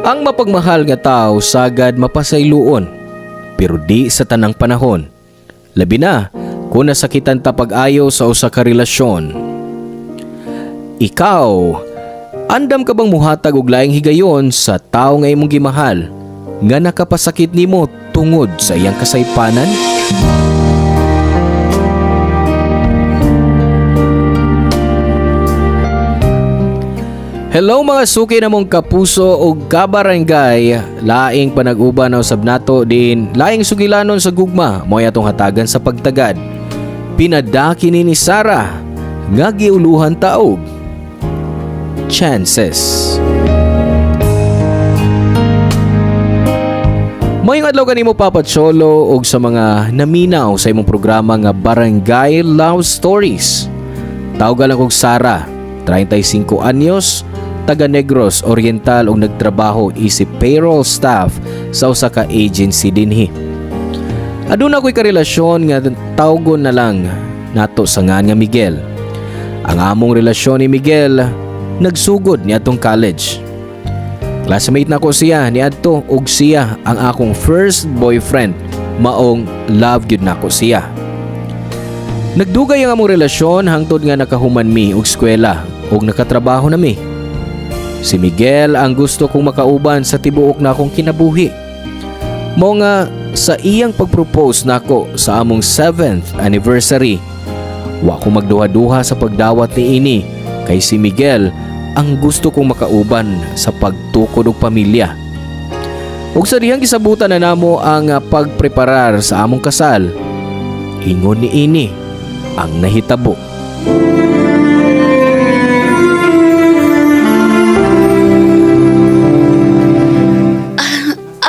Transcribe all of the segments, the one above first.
Ang mapagmahal nga tao sagad mapasayloon, pero di sa tanang panahon. Labi na kung nasakitan ta pag-ayo sa usa ka relasyon. Ikaw, andam ka bang muhatag og laing higayon sa tao nga imong gimahal nga nakapasakit nimo tungod sa iyang kasaypanan? Hello mga suki na mong kapuso o kabarangay, laing panag-uban na usab nato din, laing sugilanon sa gugma, mo atong hatagan sa pagtagad. Pinadaki ni Sarah, nga giuluhan taog. Chances. Mayong adlaw kanimo Papa Cholo og sa mga naminaw sa imong programa nga Barangay Love Stories. Tawag lang kog Sarah, 35 anyos, taga Negros Oriental ug nagtrabaho isip payroll staff sa usa ka agency dinhi. Aduna ko'y karelasyon nga tawgon na lang nato sa ngan nga Miguel. Ang among relasyon ni Miguel nagsugod niadtong college. Classmate na ko siya niadto ug siya ang akong first boyfriend, maong love gyud nako siya. Nagdugay ang among relasyon hangtod nga nakahuman mi og eskwela ug nakatrabaho na mi. Si Miguel ang gusto kong makauban sa tibuok na akong kinabuhi. Mao nga sa iyang pagpropose nako sa among 7th anniversary, wa ko magduha-duha sa pagdawat ni ini kay si Miguel ang gusto kong makauban sa pagtukod og pamilya. Ug sa dihang gisabutan na namo ang pagpreparar sa among kasal, ingon ni ini ang nahitabo.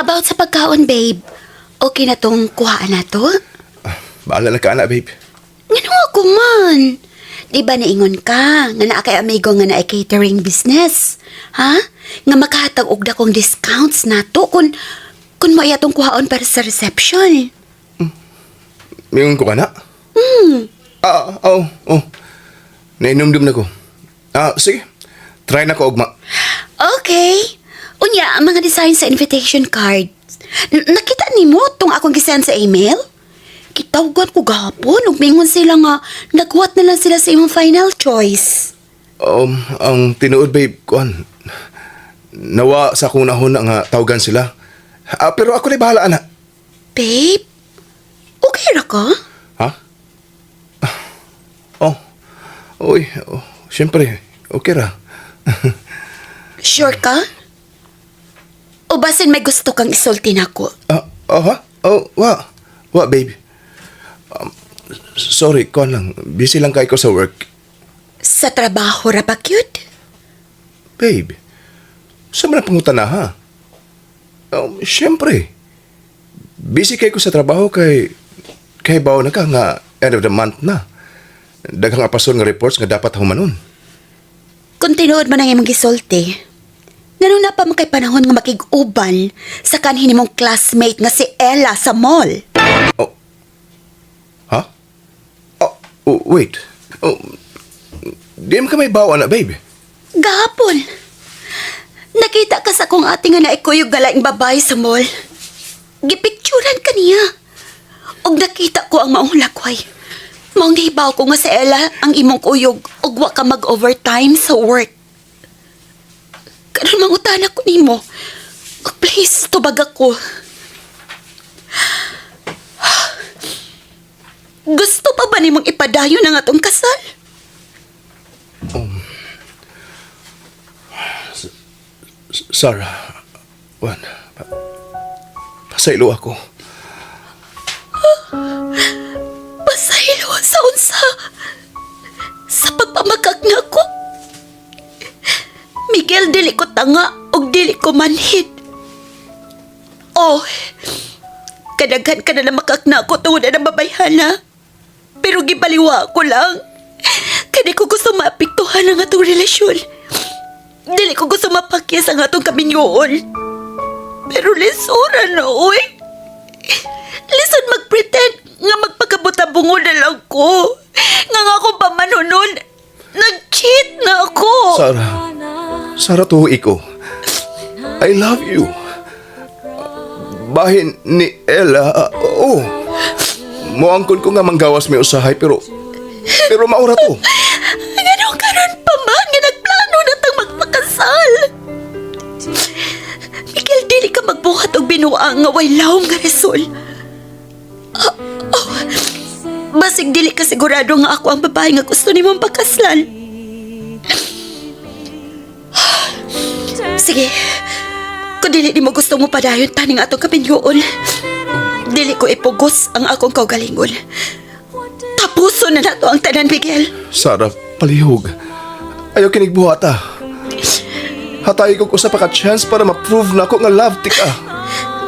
About sa pagkaon, babe. Okay na tong kuhaan na to? Bahala na ka na, babe. Ngano ako man? Di ba naingon ka nga naa kay amigo nga naay catering business? Ha? Nga makahatag og dakong discounts nato kung mo atong kuhaon para sa reception. Mayroon ko ka na? Oh. Nainumdum na ko. Sige. Try na ko, ugma. Okay. Unya, ang mga design sa invitation card. Nakita ni mo tong akong gisend sa email? Kitawgan ko gahapon ug mingon sila nga naghuwat na lang sila sa imong final choice. Ang tinuod, babe, kuan. Nawa sa akong nahon nga tawagan sila. Pero ako na bahala, ana. Babe, okay ra ka? Ha? Siyempre, okay ra. Sure ka? O basin may gusto kang isulti nako? Ha? Wa, babe. Sorry, kuan lang. Busy lang kay ko sa work. Sa trabaho ra ba, cute? Babe, saan mo na pangutan na, ha? Siyempre. Busy kay ko sa trabaho kay bawo na ka nga end of the month na. Daghang apason nga reports nga dapat humanon. Kung tinuod man ang imong gisulti, ngano na pa man kay panahon nga makig-uban sa kanhi nimong classmate nga si Ella sa mall? Ha? Wait. Di mo ka may bawa na, babe. Gahapon. Nakita ka sa kong ate nga naikuyog galaing babae sa mall. Gipicturan ka niya. Og nakita ko ang maong lakway. Maong nahibaw ko nga si Ella ang imong kuyog og wa ka mag-overtime sa work. Karon mangutana ko nimo. Oh, please, tubag ako. Gusto pa ba nimong ipadayon ang atong kasal? Sarah, pasaylo ako. Pasaylo sa unsa? Sa pagpamakag na ko? Miguel, dili ko tanga o dili ko manhid. Kadaghan ka na na makakna ko tungod na babayhana. Pero gibaliwa ko lang. Kadi ko gusto maapektuhan ang atong relasyon. Dili ko gusto mapakyas ang atong kaminyoon. Pero lisura na, uy. Lison mag-pretend nga magpagkabuta-bungo na lang ko. Nga akong pamanunon, nag-cheat na ako. Sarah, tuwi ko. I love you. Bahin ni Ella. Muangkon ko nga manggawas may usahay pero maura to. Ganun karon pa man nga nagplano na tang magpakasal. Miguel, dili ka magbuhat og binuang nga way lawom nga resol. Basig dili ka sigurado nga ako ang babae nga gusto nimong pakaslan. Sige, kung dili di mo gusto mo padayon taning atong kapinyoon, dili ko ipugos ang akong kaugalingon. Tapuso na nato ang tanan, Miguel. Sara, palihog. Ayaw kinigbuhata. Hatay ko sa paka-chance para ma-prove na ako nga love ti ka.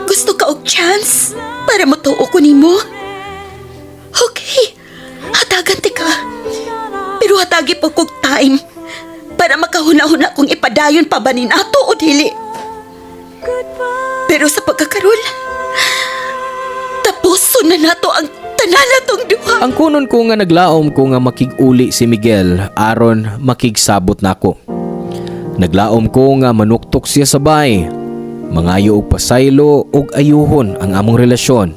Gusto ka og chance para matuo ko nimo? Okay, hatagan ti ka. Pero hatagi po kog time para makahuna-huna kung ipadayon pa ba ni nato o dili. Pero sa pagkakaroon, tapuso na nato ang tanan natong duha. Ang kunon ko nga naglaom ko nga makig-uli si Miguel aron makigsabot nako. Naglaom ko nga manuktok siya sa bay. Mangayo og pasaylo og ayuhon ang among relasyon.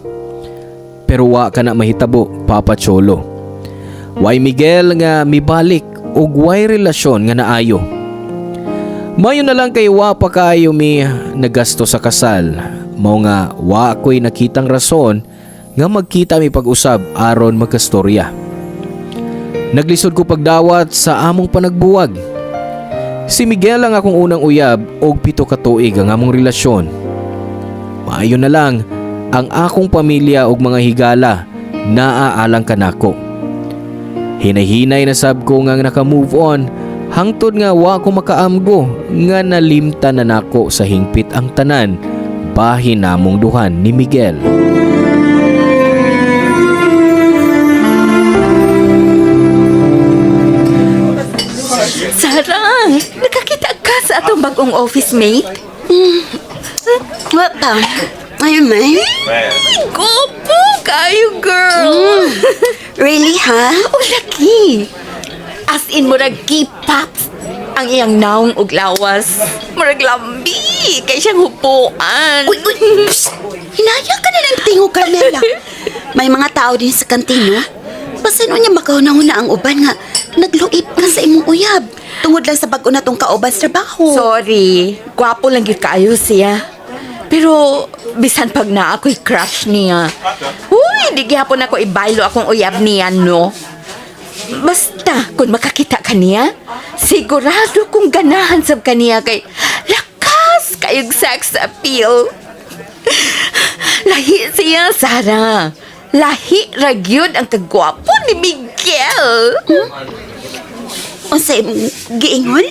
Pero wa ka na mahitabo, Papa Cholo. Way Miguel nga mibalik og way relasyon nga naayo. Mayo na lang kay wa pa kaayo mi nagasto sa kasal. Mao nga wa ako'y nakitang rason nga magkita mi pag-usab aron magkastorya. Naglisod ko pagdawat sa among panagbuwag. Si Miguel ang akong unang uyab og 7 ka tuig ang among relasyon. Maayo na lang ang akong pamilya ug mga higala naaalang kanako. Hinay-hinay na sab ko nga naka-move on hangtod nga wa ko makaamgo nga nalimta na nako sa hingpit ang tanan bahin namong duhan ni Miguel. Sarah, nakakita ka sa atong bagong office mate? What pa? Ayun, May? Gopo kayo, girl! Really, ha? Oh, laki! As in, murag K-pops ang iyang naong ug lawas. Murag lambi, kay siyang hupuan. Uy! Psst! Hinaya ka na ng tingo, Carmela. May mga tao din sa kantino. Pasano niya makahuna-huna ang uban nga nagluip ka sa imong uyab tungod lang sa bago na tong kauban sa trabaho. Sorry, gwapo lang yung kaayo siya. Pero, bisan pag na ako'y crush niya. Uy, di gyapon ako ibaylo akong uyab niya, no? Basta, kung makakita ka niya, sigurado kong ganahan sab kaniya kay lakas kayong sex appeal. Lahi siya, Sarah. Lahi ragyod ang kagwapo ni Miguel. Unsay imong giingon?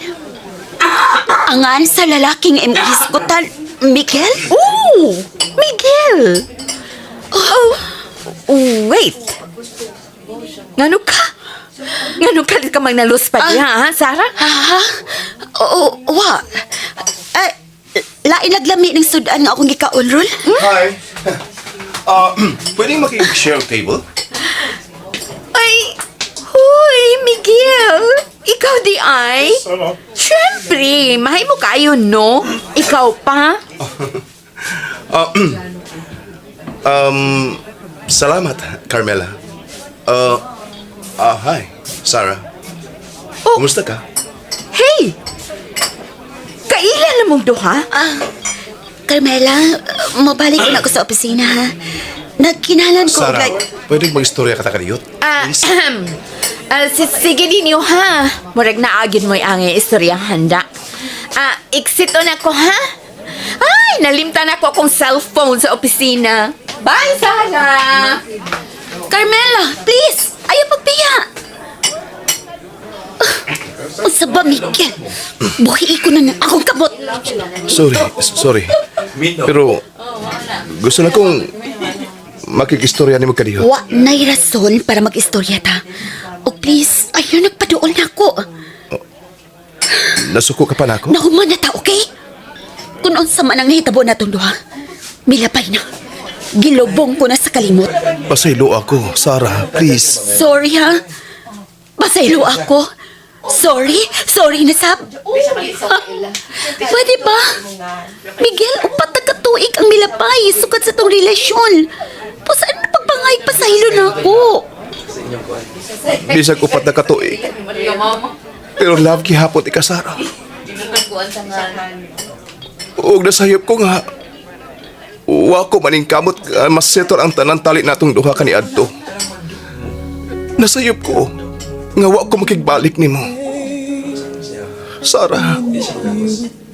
Angan sa lalaking imong hisgutan, Miguel? Oh, Miguel. Oh, wait. Ngano ka? Ngano ka di ka magnalus pa diya, ha, Sarah? Ha? Oo, wa. Lain naglami ng sudan nga akong gikaulrol. Hi. Pwedeng makig-share table? Ay, huy, Miguel. Ikaw di ay? Siyempre, mahay mo kayo, no? Ikaw pa? Salamat, Carmela. Hi, Sarah. Oh. Kumusta ka? Hey! Kailan na mong duha? Carmela, mabalik ko na ako sa opisina, ha? Nagkinalan ko, Sarah, like... pwedeng mag-istorya ka ta kaniyot? Sige ninyo, ha? Murag naagin mo'y angay istoryang handa. Exito na ko, ha? Ay, nalimtan ako akong cellphone sa opisina. Bye, Sarah! Carmela, please! Ayaw pagpiya! Unsa ba, Miguel? Buhi ko na ng akong kabot. Sorry. Pero, gusto na kong makikistorya ni mo kaniyot. Wa na'y rason para mag-istorya ta. O please, ayaw nagpaduol na ako. Nasuko ka pa na ako? Nahuman na ta, okay? Kung unsa man ang nahitabo na itong duha, milabay na. Gilubong ko na sa kalimot. Pasaylo ako, Sarah, please. Sorry, ha? Pasaylo ako. Sorry na, Sab. Pwede ba? Miguel, upat na katuig ang milabay sukad sa tong relasyon. Saan na pagpangayag pa sa hilo na ako? Bisag upat na katuig. Pero love gihapon ika Sarah. Ug nasayop ko nga wa ko maning kamot masetor ang tanan tali natong duha kaniadto. Nasayop ko nga wa ko makigbalik nimo. Sarah,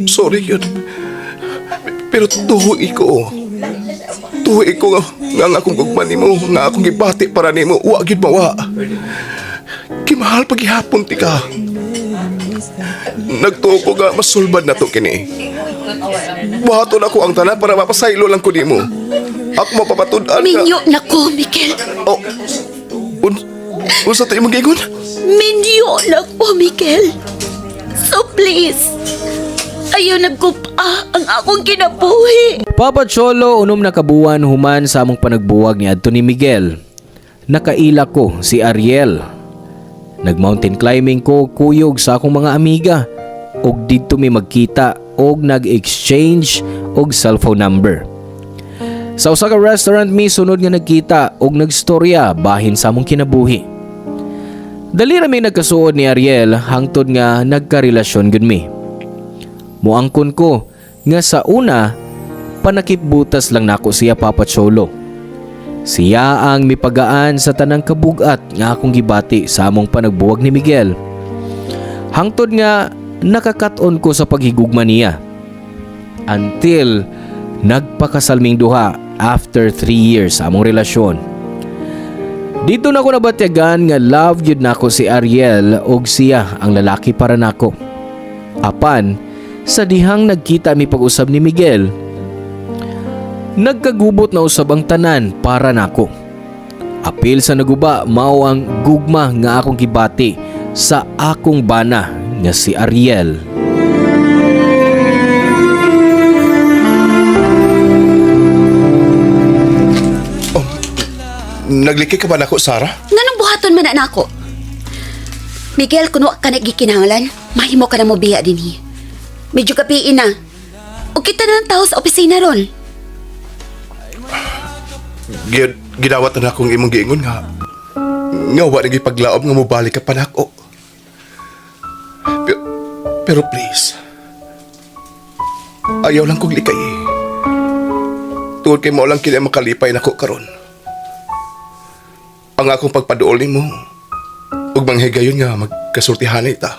sorry yun. Pero tuhoy ko. Tuhoy ko nga akong gugman nimo, nga akong gibati para nimo, wa gid mawa. Kimahal paghihapon ti ka. Nagtuo ko nga masulbad na to kini. Buhaton ako ang tanan para mapasaylo lang ko nimo. Ako mapapatud-an nga. Minyo na ko, Miguel. Oh, unsa tayo mag-ingon? Minyo na ko, Miguel. So please, ayaw nagkupa ang akong kinabuhi. Papa Cholo, unom na kabuwan human sa among panagbuwag ni adto ni Miguel. Nakaila ko si Ariel. Nag-mountain climbing ko kuyog sa akong mga amiga. Og dito mi magkita og nag-exchange og cellphone number. Sa usa ka restaurant mi sunod nga nagkita og nagstorya bahin sa among kinabuhi. Dali ra mi nagkasuod ni Ariel hangtod nga nagkarelasyon gud mi. Muangkon ko nga sa una panakipbutas lang nako siya Papa Cholo. Siya ang mipagaan sa tanang kabugat nga akong gibati sa among panagbuwag ni Miguel. Hangtod nga nakakat-on ko sa paghigugma niya. Until nagpakasalming duha after 3 years sa among relasyon. Dito na ko nabatyagan nga love yun nako si Ariel og siya ang lalaki para nako. Apan, sa dihang nagkita mi pag-usab ni Miguel, nagkagubot na usab ang tanan para nako. Apil sa naguba mao ang gugma nga akong gibati sa akong bana nga si Ariel. Nagliki ka ba nako, Sarah? Nganong buhaton man na ako? Miguel, kuno ka nagikinahanglan, mahimo ka na mo biya dinhi. Medyo kapiin na. O kita na ng tao sa opisina ron. Gidawat na akong imong giingon nga. Nga wa nang ipaglaom nga mobalik ka pa nako. Pero please, ayaw lang kong likay. Tuod kay mo lang kina makalipay nako karon. Ang akong pagpaduol mo ug manghigayon nga magkasultihan ita.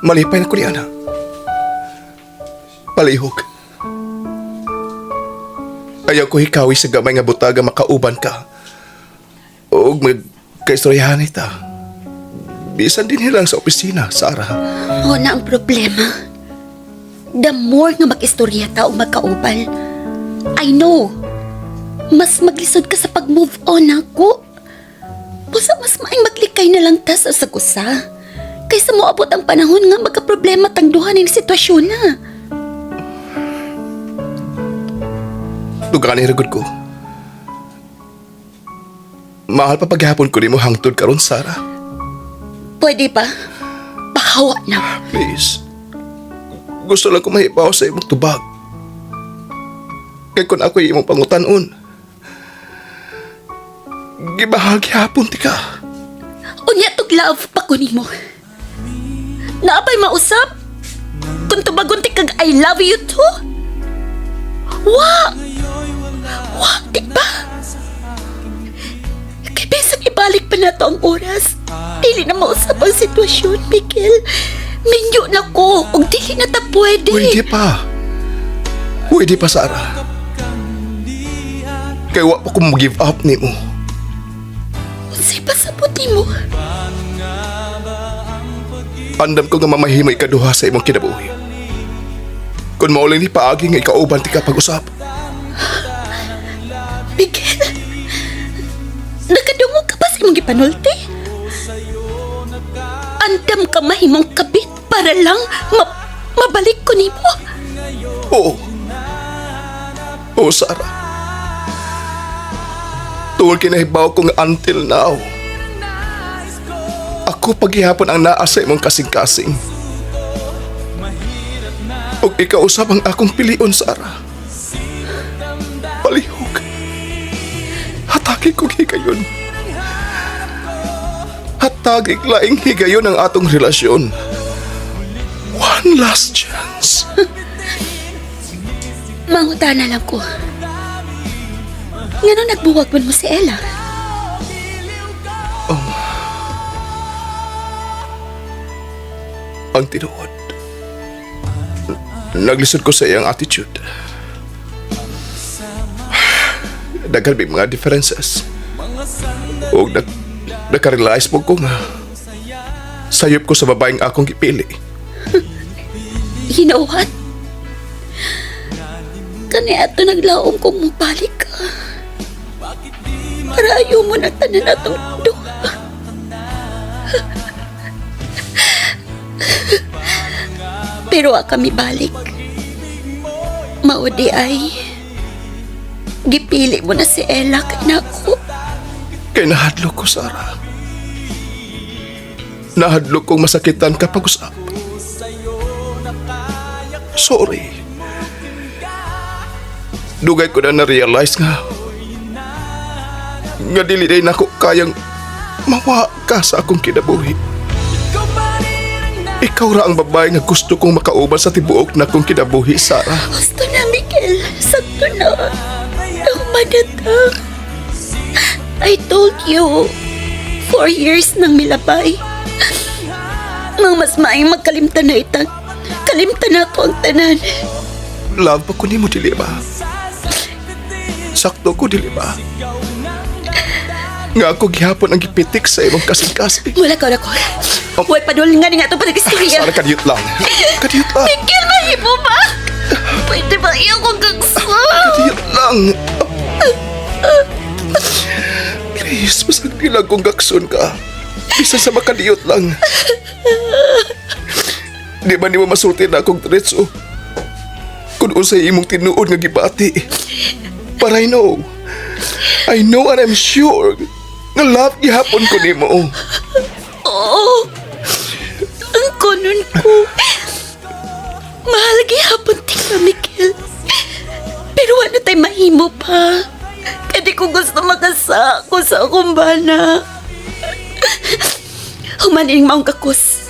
Malipay na ko ni ana. Palihog. Ayaw ko hikawi sa gamay nga butaga makauban ka. Ug magkaistoryahan ita. Bisan din lang sa opisina, Sarah. O na ang problema. The more nga mag-istorya ta o magkaupal, I know, mas maglisod ka sa pag-move on ako. Busa mas maing maglikay na lang ta sa sagusa. Kaysa mo abot ang panahon nga magka-problema tangduhan ng sitwasyon na. Dugaan iragod ko. Mahal pa paghapon ko ni mo hangtod karon, Sarah. Pwede ba? Pahawa na. Please. Gusto lang ko mahipaw sa imong tubag. Kaya kung ako'y imong pangutanon, gibahagi hapon ti ka. Unya tog love pa ko nimo. Naapay mausap? Kung tubagon ti kag I love you too? Wa! Wa, di ba? Kaya besang ibalik pa na to ang oras. Dili na mausap ang sitwasyon, Miguel. Minyo na ko, og dili na ta pwede. Pwede pa. Pwede pa, Sarah. Kaya wa pa ko mag-give up ni mo. Unsay pasabot nimo? Andam ko nga mamahimay kaduha sa imong kinabuhi. Kung mauling ni paagi nga ikauban ti ka pag-usap. Miguel, nakadungog ka pa sa imong gipanulti? Andam ka mahimong kabit para lang mabalik ko nimo? Oo. Oo, Sarah. Tuwal kinahibaw ko nga until now. Ako paghihapon ang naa sa imong kasing-kasing. Ug ikaw usab ang akong pilion, Sarah. Palihog. Hatagig kong higayon. Hatagig laing higayon ang atong relasyon. One last chance. Mangutana lang ko. Ngano nagbuwag man mo si Ella? Ang tinuod. Naglisod ko sa iyang attitude. Daghan may mga differences. O nakarealize mo ko nga sayop ko sa babaeng akong gipili. You know what? Kani ato naglaom kong mubalik ka. Para ayaw mo na tanan atong duha. Pero kami balik. Maudi ay gipili mo na si Ella kay nako. Kay nahadlok ko, Sarah. Nahadlok kong masakitan kapag usap. Sorry. Dugay ko na na-realize nga dili day nako kayang mawa ka sa akong kinabuhi. Ikaw ra ang babae nga gusto kong makauban sa tibuok na akong kinabuhi, Sarah. Gusto na, Miguel. Sakto na. Nagmadatang. I told you, 4 years nang milabay. Mang mas maayong magkalimtan na itang. Kalimtan na ako ang tanan. Love pa ko ni mo, dili ba? Sakto ko, dili ba? Nga ako gihapon ang gipitik sa imong kasing-kasing. Wala ka na ko. Huwag padulin nga nga itong panagistorya. Sana kadiyot lang. Kadiyot lang. Miguel, mahimo ba? Pwede ba iyo kong gagsa? Kadiyot lang. Please, masagdi lang kung gakson ka. Isa sa makadiyot lang. Di ba ni mo masulti na akong diretso? Kung unsay imong tinuod nga gibati. But I know and I'm sure nga love gihapon ko nimo. Oo. Ang kunon ko. Mahal gihapon tika, Miguel. Pero ano tayo mahimo pa? Kadi ko gusto makasa ko sa akong bana. Humaning maong kakos.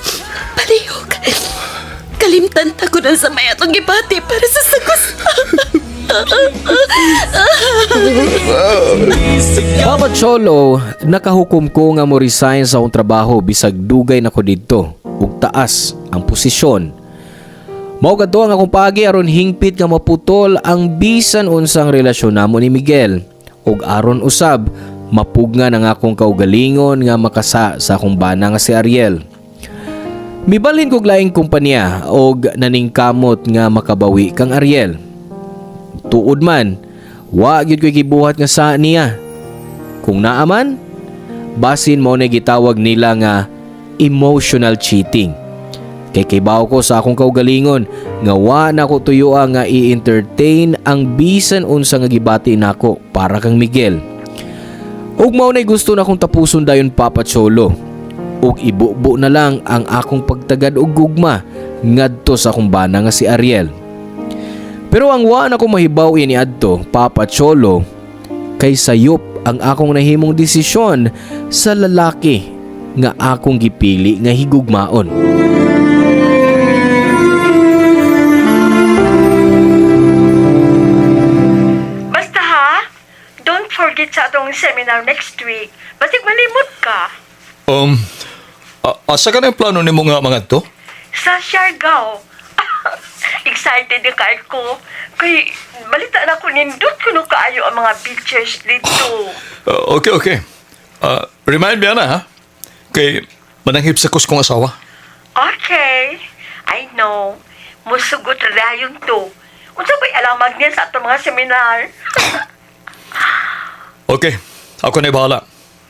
Palihog. Kalimtan ta ko na sa may atong gibati para sa sagos. Papa Cholo, nakahukom ko nga mo resign sa akong trabaho bisag dugay na ko didto ug taas ang posisyon. Mao kadto ang akong pagi aron hingpit nga maputol ang bisan unsang relasyon namo ni Miguel ug aron usab mapugnan ang akong kaugalingon nga makasa sa akong bana nga si Ariel. Mibalhin kog laing kumpanya og naningkamot nga makabawi kang Ariel. Tuod man, wa gyud ko'y gibuhat nga sa niya. Kung naaman, basin mo na gitawag nila nga emotional cheating. Kay kibaw ko sa akong kaugalingon nga wa na ko tuyoa nga i-entertain ang bisan unsa nga gibati nako para kang Miguel. Ug mao nay gusto na akong tapuson dayon, Papa Cholo. Ug ibubo na lang ang akong pagtagad og gugma ngadto sa akong bana nga si Ariel. Pero ang wa na ko mahibaw ini adto, Papa Cholo, kay sayop ang akong nahimong desisyon sa lalaki nga akong gipili nga higugmaon. Basta ha, don't forget sa atong seminar next week. Basig malimot ka. Asa ka na yung plano ni mo nga mga to? Sa Siargao. Excited din kayo ko. Kay balita na ko nindot ko no kaayo ang mga beaches dito. Okay. Remind me na ha? Kay mananghip sa kus kong asawa. Okay. I know. Musugot rayon to. Unsa ba'y alamag niya sa atong mga seminar? Okay, ako na bahala.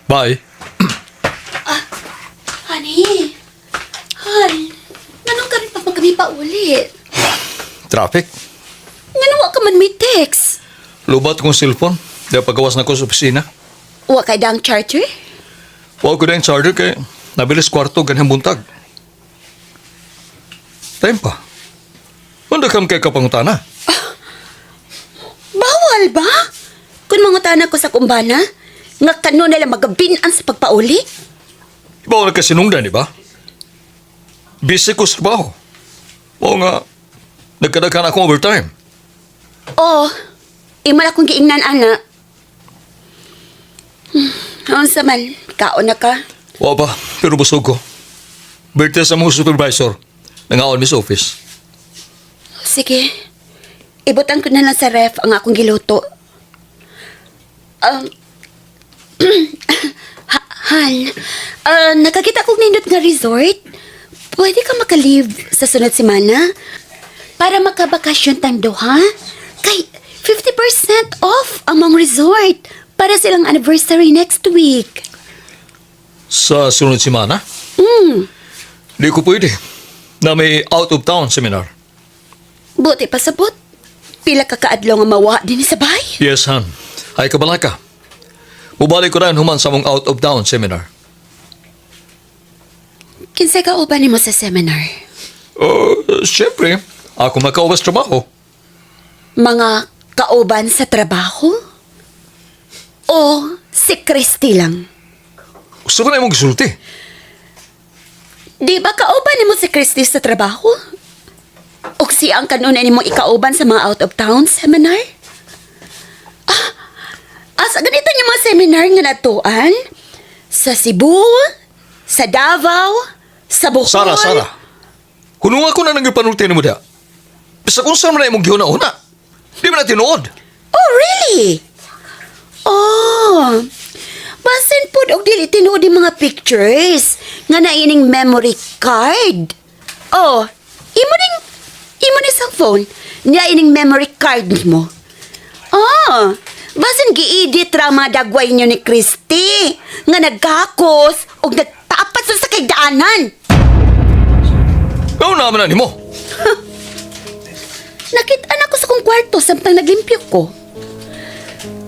Bye. Honey. Han. Nanong ka rin pa kami pa ulit? Traffic. Ngano ka man may text? Lubat kong cellphone. Dahil paggawas na ko sa opisina. Wa kay dang charger? Huwag ko na yung charger kay nabilis kwarto ganyan buntag. Time pa. Wanda kam kay kapangutana. Bawal ba? Kung mangutan ko sa kumbana, nga kano nila magabinan sa pagpauli? Bawal ka sinungdan, di ba? Busy ko sa trabaho. Oo nga, nagkadakan akong overtime. Oo, imal akong giingnan, ana. Unsa man, kaon na ka? Wa pa, pero busog ko. Birthday sa mga supervisor. Nangaon mi sa office. Sige, ibutan ko na lang sa ref ang akong giluto. Han, nakakita kong nindot nga resort. Pwede ka maka-leave sa sunod semana para makabakasyon tang duha. Kay 50% off ang mga resort para silang anniversary next week. Sa sunod semana? Di ko pwede. Na may out-of-town seminar. Buti pa sabot. Pila ka kaadlaw nga mawa din sa bahay. Yes, Han. Ay kabala ka. Mubalik ko rin human sa mong out-of-town seminar. Kinsay ka uban nimo sa seminar? Siyempre, ako makauwas trabaho. Mga kauban sa trabaho? O si Christy lang? Gusto ko na mong gisulti. Di ba kauban nimo si Christy sa trabaho? O siya ang kanuna nimo ikauban sa mga out-of-town seminar? Asa ganito niyo mga seminar nga natuan? Sa Cebu? Sa Davao? Sa Bohol? Sara. Kunung ako na nagpanulti mo da. Bisa kung saan mo na imong gihuna-una. Di mo na tinuod. Oh, really? Oh, basin po og dili tinuod yung mga pictures nga naining memory card. Oh, imo ning cellphone, naining memory card mo. Oh, basin gi-edit ra mga dagway nyo ni Christy nga nagkakos og nagtapat sa kagdaanan. Gawin naman na ni mo. Nakita na ko sa kong kwarto samtang naglimpyo ko.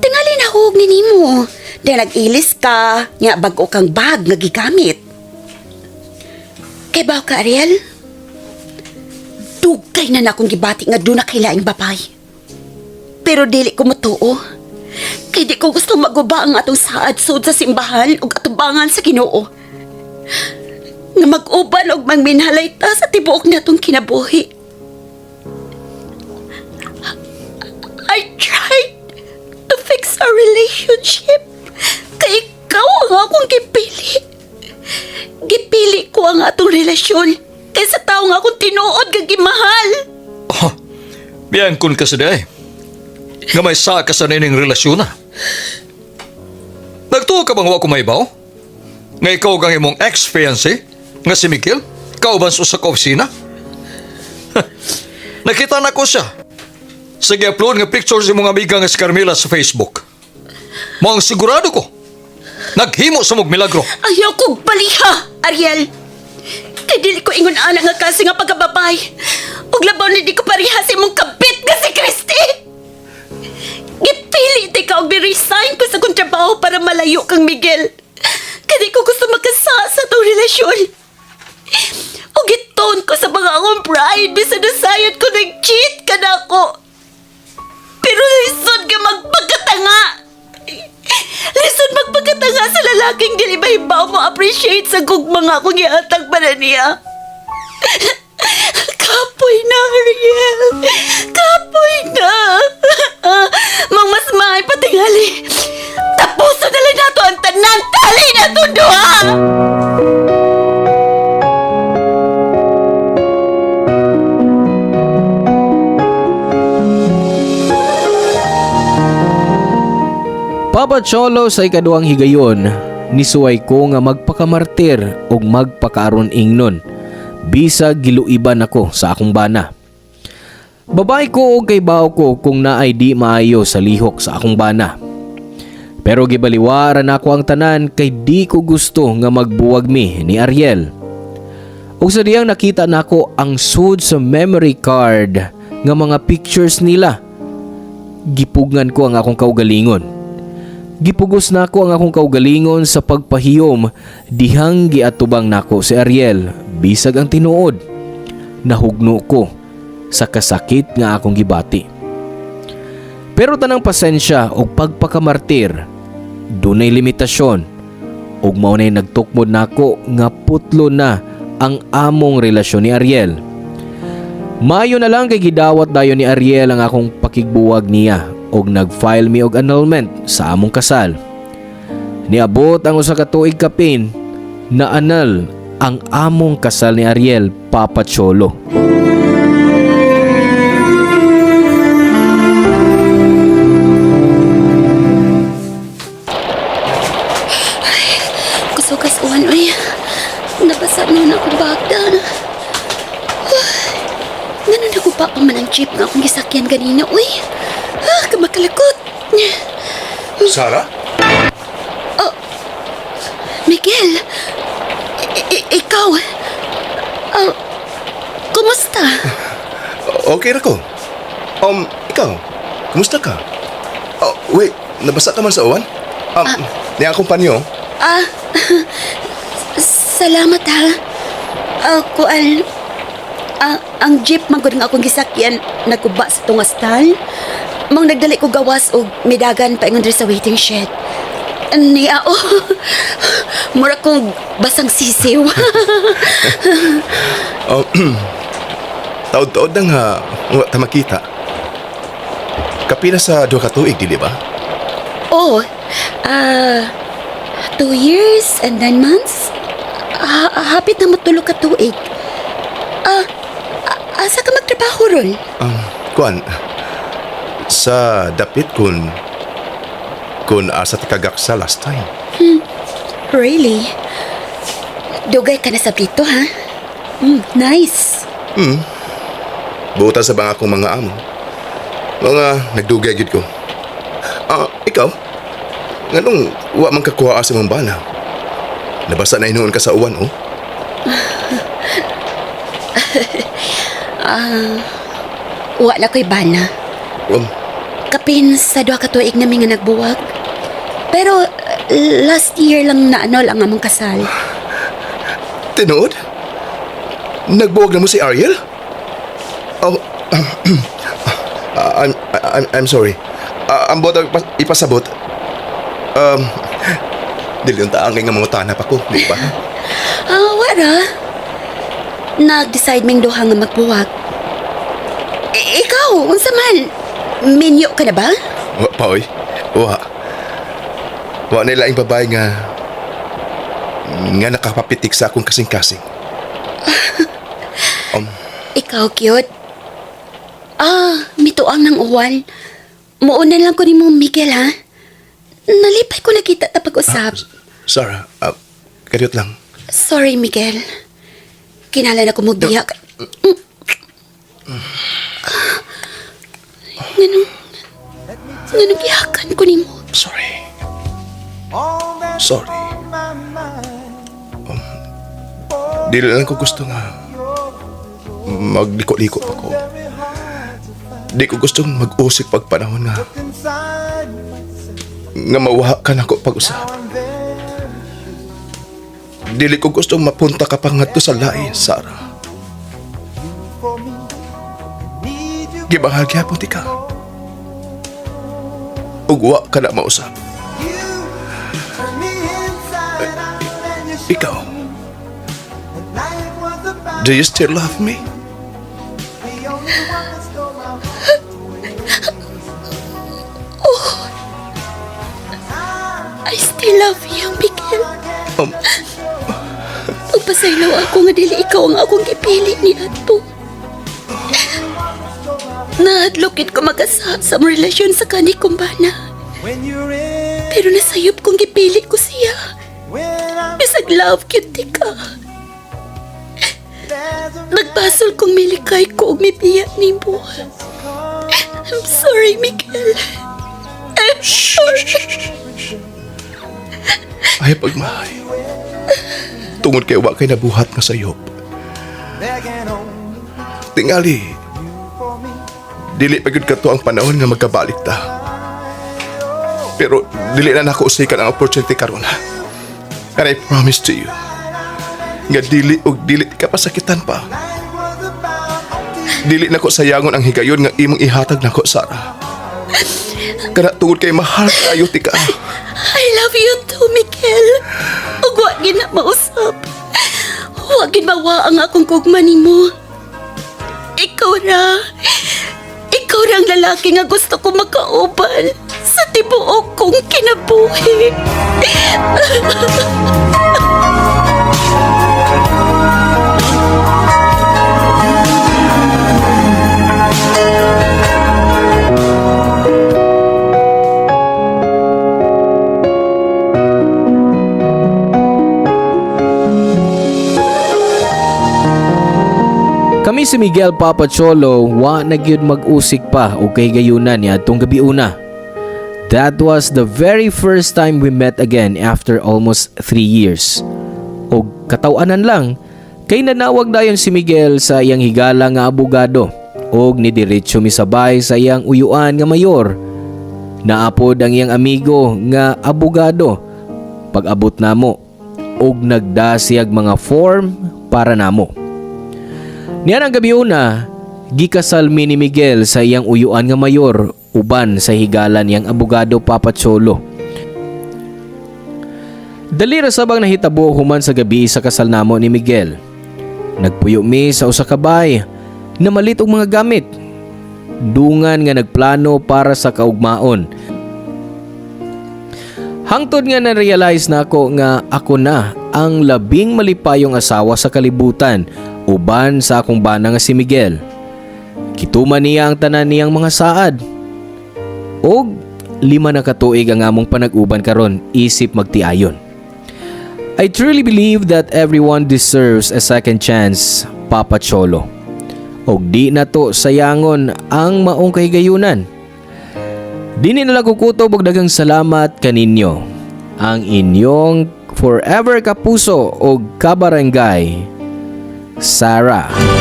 Tingali na hug ni nimo. Dahil nag-ilis ka, nga bago kang bag nga gigamit. Kay ba ka, Ariel? Dugay na akong gibati nga doon na kailaing babay. Pero dili ko matuo. Kay di ko gusto maguba ang atong saad-sud sa simbahan o atubangan sa Ginoo. Nga mag-uban o mangminhalay ta sa tibuok na itong kinabuhi. I tried to fix our relationship. Kay ikaw ang akong gipili. Gipili ko ang atong relasyon kaysa tao nga akong tinuod kag gimahal. Biyan kun ka sa day. Nga may sa ka sa nining relasyon na. Nagtuo ka bang wa ko may baw? Nga ikaw kang imong ex-fiancé? Nga si Mikil? Kauban sa opisina? Nakita na ko siya. Sige, upload nga pictures yung mga amiga nga si Carmela sa Facebook. Muang sigurado ko. Naghimo sa mong milagro. Ayaw kong baliha, Ariel. Kay dili ko ingon ana nga kasi nga pagkababay. Ug labaw ni di ko pareha sa imong kabit nga si Christy. Gipilit ikaw og resign ko sa kong trabaho para malayo kang Miguel. Kay di ko gusto magkasa sa tong relasyon. Ug giton ko sa mga akong pride bisan nasayod ko nag-cheat ka na ako. Pero lisod ka magpagkatanga. Lisod magpagkatanga sa lalaking dili mahibaw mo appreciate sa gugmang akong ihatag para niya. Kapoy na, Ariel. Kapoy na. Mang mas maay patingali. Tapuso na lang nato ang tanan. Tali na to, duha. Papa Cholo sa ikaduhang higayon, nisuway ko nga magpakamartir o magpakaaron ingnon. Bisag giluiban ako sa akong bana. Babay ko o kay baw ko kung naay di maayo sa lihok sa akong bana. Pero gibaliwaran ako ang tanan kay di ko gusto nga magbuwag mi ni Ariel. O sa diyang nakita nako ang sud sa memory card nga mga pictures nila. Gipugngan ko ang akong kaugalingon. Gipugos nako ang akong kaugalingon sa pagpahiyom dihang giatubang nako si Ariel bisag ang tinuod. Nahugno ko sa kasakit nga akong gibati. Pero tanang pasensya o pagpakamartir, dunay limitasyon ug mao nay nagtukmod nako nga putlo na ang among relasyon ni Ariel. Mayo na lang kay gidawat dayon ni Ariel ang akong pakigbuwag niya ug nag-file mi og annulment sa among kasal. Niabot ang usa ka tuig kapin na anal ang among kasal ni Ariel, Papa Cholo. Kusog-kasuhan, uy. Nabasa na akong bagda. Ganun ako pa man ang jeep nga akong gisakyan ganina, uy. Kamakalakot. Sarah? Miguel, ikaw, kumusta? Okay ra ko. Ikaw, kumusta ka? Wait, nabasa ka man sa uwan? Niya akong panyo. Salamat ha. Ang jeep magod nga akong gisakyan nagkuba sa tungastal. Mang nagdali ko gawas og midagan pa ingon diri sa waiting shed. Niya, mura kong basang sisiw. Taod-taod na nga, wa ta makita. Kapila sa 2 ka tuig, dili ba? 2 years and 9 months? Hapit na mo 3 ka tuig. Asa ka magtrabaho ron? Kuan, sa dapit kun asa ti kagaksa last time. Really? Dugay ka na sa prito, ha? Nice. Buta sa bang akong mga amo. Mga nagdugay gid ko. Ikaw? Nganong wa man kakuha sa mong bana? Nabasa na inuon ka sa uwan, oh? Wa na ko'y bana. Kapin sa 2 ka tuig namin nga nagbuwag. Pero last year lang naanol ang among kasal. Tinood? Nagbuwag na mo si Ariel? I'm sorry. Ang bota ipasabot. Dili yung taangay nga mga tanap ako, di ba? Wala. Nag-decide ming duha nga magbuwag. Ikaw, unsa man? Minyo ka na ba? Wa pa, oy. Wa na laing babae nga nakapapitik sa akong kasing-kasing. Ikaw, cute. Mituang ng uwan. Muuna lang ko ni mo, Miguel, ha? Nalipay ko nakita ta pag-usap. Sarah, karyot lang. Sorry, Miguel. Kinala na ko mo biyak. Ganun gihakan ko ni mo. Sorry. Dili lang ko gusto nga magliko-liko pa ko. Di ko gustong mag-usik pag panahon nga mawaha ka na ko pag-usap. Dili ko gustong mapunta ka pa nga to sa lain, Sarah. Gibahagya po ti ka. Ugwa ka na mausap. Ikaw, do you still love me? I still love you, Miguel. Pagpasaylaw ako nga dili ikaw ang akong gipili ni Ato. Nahadlokit ko mag-asa sa mong relasyon sa kani kong bana. Pero nasayop kong gipili ko siya. Bisag love cutie ka. Nagbasol kong milikay ko og mipiyak ni mo. I'm sorry, Miguel. I'm sorry. Ay, pagmahay. Tungod kay wa kay nabuhat nga sayop. Tingali. Dili pa gyud kato ang panahon nga magkabalik ta. Pero dili na nako usikan ang opportunity karon. And I promise to you, nga dili og dili ka pasakitan pa. Dili na ko sayangon ang higayon nga imong ihatag nako, Sarah. Kana tungod kay mahal kayo tika. I love you too, Miguel. Ug wa gid na mausap. Wa gid mawa ang akong gugma nimo. Ikaw ra ang lalaki nga gusto ko makauban sa tibuok kong kinabuhi. Kami si Miguel Papa Cholo wa na gyud mag-usik pa o kay gayunan niya atong gabi una. That was the very first time we met again after almost 3 years. O katawanan lang, kay nanawag dayon si Miguel sa iyang higala nga abogado og nidiretso misabay sa iyang uyuan nga mayor. Naapod ang iyang amigo nga abogado pag-abot namo og nagdasiyag mga form para namo. Niyan ang gabi una, gikasal mi ni Miguel sa iyang uyuan nga mayor uban sa higala niyang abogado Papa Cholo. Dali ra sabang nahitabo human sa gabi sa kasal namo ni Miguel. Nagpuyo mi sa usa ka bay na malit og mga gamit. Dungan nga nagplano para sa kaugmaon. Hangtod nga na-realize na ako nga ako na ang labing malipayong asawa sa kalibutan uban sa akong bana nga si Miguel. Kituman niya ang tanan niyang mga saad. Og 5 na katuig ang among panag-uban karon isip magtiayon. I truly believe that everyone deserves a second chance, Papa Cholo. Og di na to sayangon ang maong kahigayunan. Dini na lang kukutob og daghang salamat kaninyo. Ang inyong forever kapuso og kabarangay, Sarah.